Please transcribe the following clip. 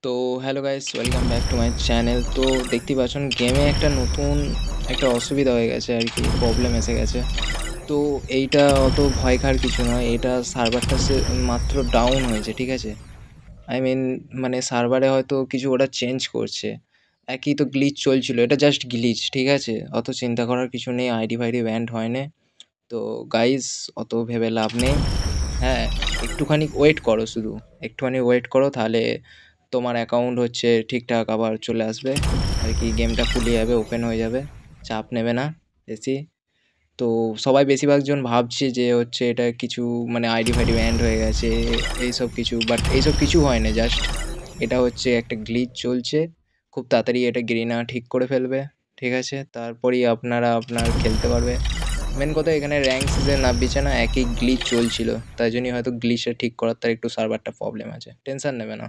তো hello guys, welcome back to my channel. তো দেখতেই পাচ্ছেন গেমে একটা নতুন একটা অসুবিধা হয়ে গেছে আর কি, প্রবলেম এসে গেছে। তো এইটা অত ভয় খাওয়ার কিছু নয়, এটা সার্ভারটা মাত্র ডাউন হয়েছে, ঠিক আছে? আই মিন মানে সার্ভারে হয়তো কিছু ওরা চেঞ্জ করছে। একই তো গ্লিচ চলছিল, এটা জাস্ট গ্লিচ, ঠিক আছে? অত চিন্তা করার কিছু নেই, আইডি ফাইডি ব্যান্ড হয় না। তো গাইস, অত ভেবে লাভ নেই। হ্যাঁ, একটুখানি ওয়েট করো, শুধু একটুখানি ওয়েট করো, তাহলে তোমার অ্যাকাউন্ট হচ্ছে ঠিকঠাক আবার চলে আসবে আর কি, গেমটা খুলে যাবে, ওপেন হয়ে যাবে। চাপ নেবে না বেশি। তো সবাই বেশিরভাগ জন ভাবছে যে হচ্ছে এটা কিছু মানে আইডি ফাইডি ব্যান্ড হয়ে গেছে এইসব কিছু, বাট এইসব কিছু হয় না, জাস্ট এটা হচ্ছে একটা গ্লিচ চলছে। খুব তাড়াতাড়ি এটা গেরিনা ঠিক করে ফেলবে, ঠিক আছে? তারপরেই আপনারা আপনার খেলতে পারবে। মেন কথা এখানে র্যাঙ্ক সিজন নামছে না, একই গ্লিচ চলছিল, তাই জন্যই হয়তো গ্লিচটা ঠিক করার তার একটু সার্ভারটা প্রবলেম আছে, টেনশন নেবে না।